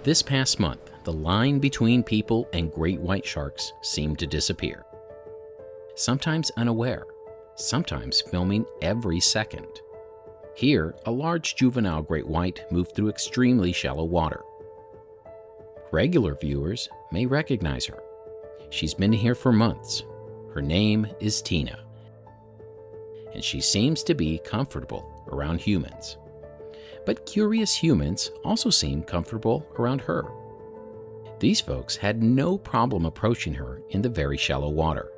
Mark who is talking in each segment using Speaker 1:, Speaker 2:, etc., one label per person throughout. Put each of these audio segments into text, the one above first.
Speaker 1: This past month, the line between people and great white sharks seemed to disappear. Sometimes unaware, sometimes filming every second. Here, a large juvenile great white moved through extremely shallow water. Regular viewers may recognize her. She's been here for months. Her name is Tina, and she seems to be comfortable around humans. But curious humans also seem comfortable around her. These folks had no problem approaching her in the very shallow water.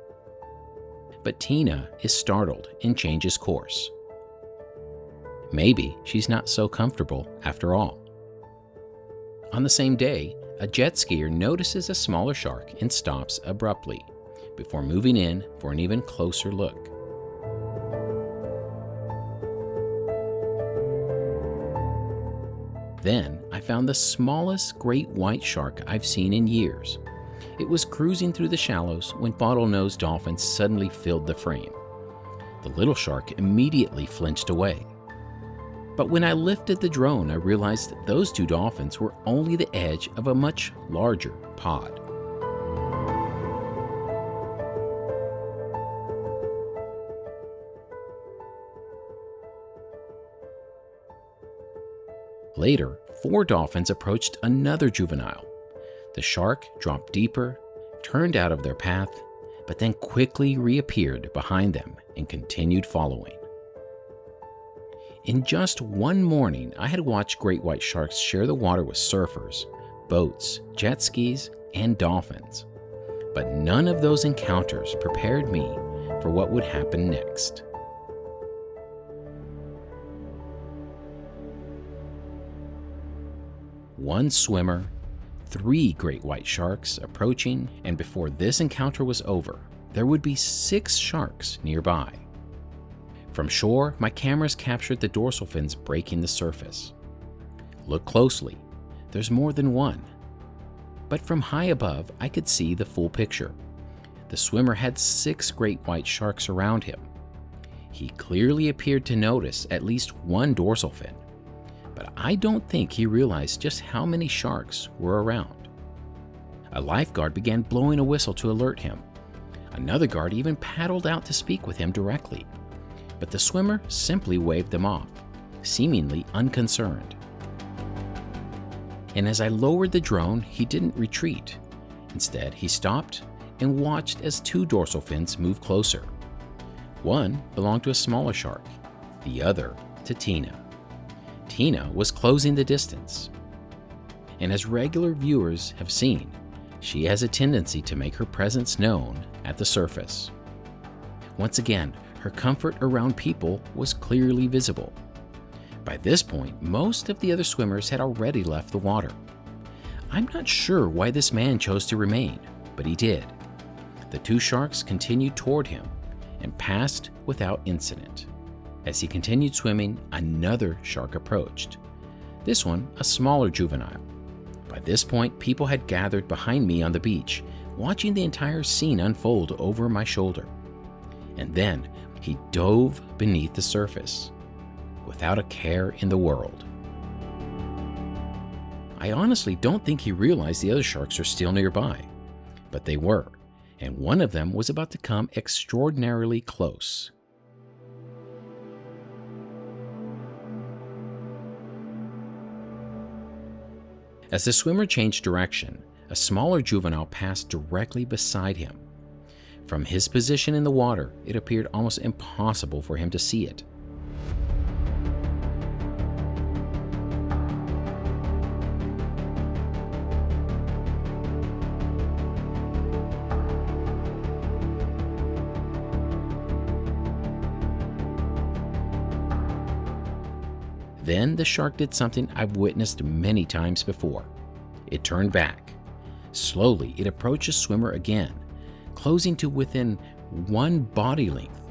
Speaker 1: But Tina is startled and changes course. Maybe she's not so comfortable after all. On the same day, a jet skier notices a smaller shark and stops abruptly before moving in for an even closer look. Then I found the smallest great white shark I've seen in years. It was cruising through the shallows when bottlenose dolphins suddenly filled the frame. The little shark immediately flinched away. But when I lifted the drone, I realized that those two dolphins were only the edge of a much larger pod. Later, 4 dolphins approached another juvenile. The shark dropped deeper, turned out of their path, but then quickly reappeared behind them and continued following. In just one morning, I had watched great white sharks share the water with surfers, boats, jet skis, and dolphins. But none of those encounters prepared me for what would happen next. One swimmer, 3 great white sharks approaching, and before this encounter was over, there would be 6 sharks nearby. From shore, my cameras captured the dorsal fins breaking the surface. Look closely, there's more than one. But from high above, I could see the full picture. The swimmer had 6 great white sharks around him. He clearly appeared to notice at least one dorsal fin, but I don't think he realized just how many sharks were around. A lifeguard began blowing a whistle to alert him. Another guard even paddled out to speak with him directly, but the swimmer simply waved them off, seemingly unconcerned. And as I lowered the drone, he didn't retreat. Instead, he stopped and watched as 2 dorsal fins moved closer. One belonged to a smaller shark, the other to Tina. Tina was closing the distance. And as regular viewers have seen, she has a tendency to make her presence known at the surface. Once again, her comfort around people was clearly visible. By this point, most of the other swimmers had already left the water. I'm not sure why this man chose to remain, but he did. The 2 sharks continued toward him and passed without incident. As he continued swimming, another shark approached. This one, a smaller juvenile. By this point, people had gathered behind me on the beach, watching the entire scene unfold over my shoulder. And then he dove beneath the surface, without a care in the world. I honestly don't think he realized the other sharks are still nearby, but they were, and one of them was about to come extraordinarily close. As the swimmer changed direction, a smaller juvenile passed directly beside him. From his position in the water, it appeared almost impossible for him to see it. Then the shark did something I've witnessed many times before. It turned back. Slowly, it approached the swimmer again, closing to within 1 body length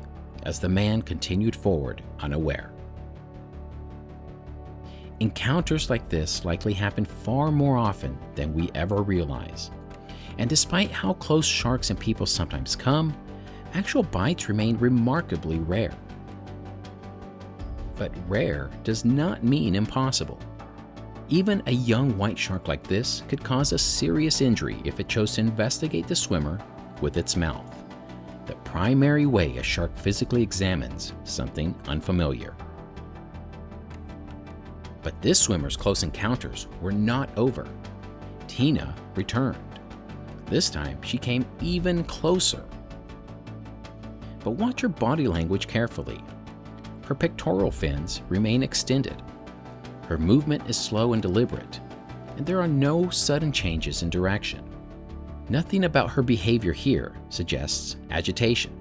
Speaker 1: as the man continued forward unaware. Encounters like this likely happen far more often than we ever realize. And despite how close sharks and people sometimes come, actual bites remain remarkably rare. But rare does not mean impossible. Even a young white shark like this could cause a serious injury if it chose to investigate the swimmer with its mouth, the primary way a shark physically examines something unfamiliar. But this swimmer's close encounters were not over. Tina returned. This time, she came even closer. But watch her body language carefully. Her pectoral fins remain extended. Her movement is slow and deliberate, and there are no sudden changes in direction. Nothing about her behavior here suggests agitation.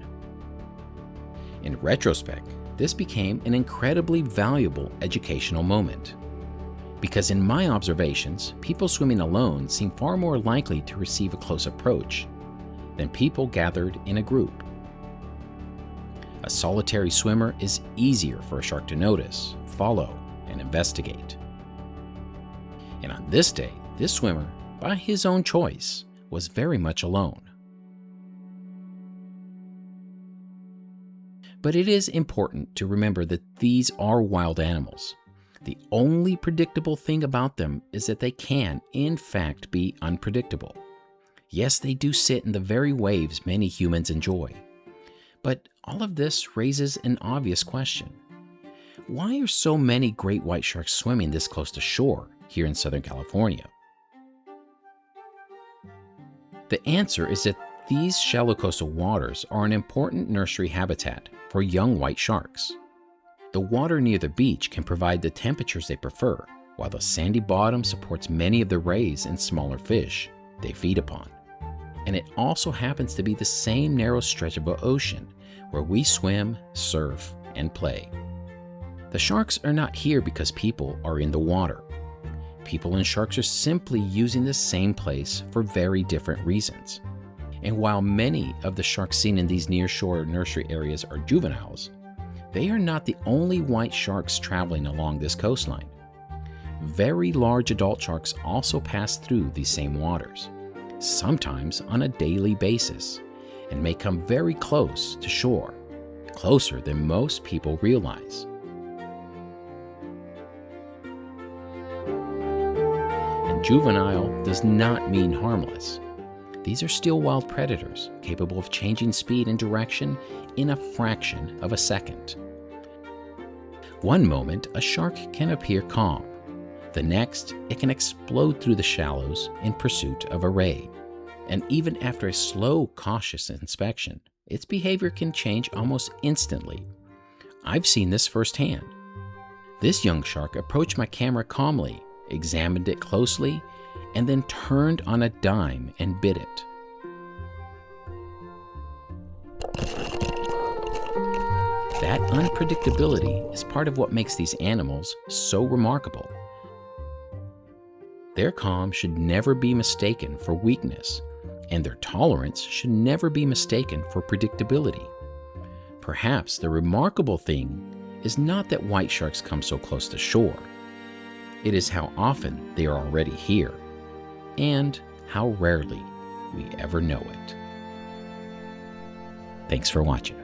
Speaker 1: In retrospect, this became an incredibly valuable educational moment. Because in my observations, people swimming alone seem far more likely to receive a close approach than people gathered in a group. A solitary swimmer is easier for a shark to notice, follow, and investigate. And on this day, this swimmer, by his own choice, was very much alone. But it is important to remember that these are wild animals. The only predictable thing about them is that they can, in fact, be unpredictable. Yes, they do sit in the very waves many humans enjoy. But all of this raises an obvious question. Why are so many great white sharks swimming this close to shore here in Southern California? The answer is that these shallow coastal waters are an important nursery habitat for young white sharks. The water near the beach can provide the temperatures they prefer, while the sandy bottom supports many of the rays and smaller fish they feed upon. And it also happens to be the same narrow stretch of ocean where we swim, surf, and play. The sharks are not here because people are in the water. People and sharks are simply using the same place for very different reasons. And while many of the sharks seen in these nearshore nursery areas are juveniles, they are not the only white sharks traveling along this coastline. Very large adult sharks also pass through these same waters, sometimes on a daily basis, and may come very close to shore, closer than most people realize. And juvenile does not mean harmless. These are still wild predators, capable of changing speed and direction in a fraction of a second. One moment, a shark can appear calm. The next, it can explode through the shallows in pursuit of a ray. And even after a slow, cautious inspection, its behavior can change almost instantly. I've seen this firsthand. This young shark approached my camera calmly, examined it closely, and then turned on a dime and bit it. That unpredictability is part of what makes these animals so remarkable. Their calm should never be mistaken for weakness, and their tolerance should never be mistaken for predictability. Perhaps the remarkable thing is not that white sharks come so close to shore. It is how often they are already here, and how rarely we ever know it. Thanks for watching.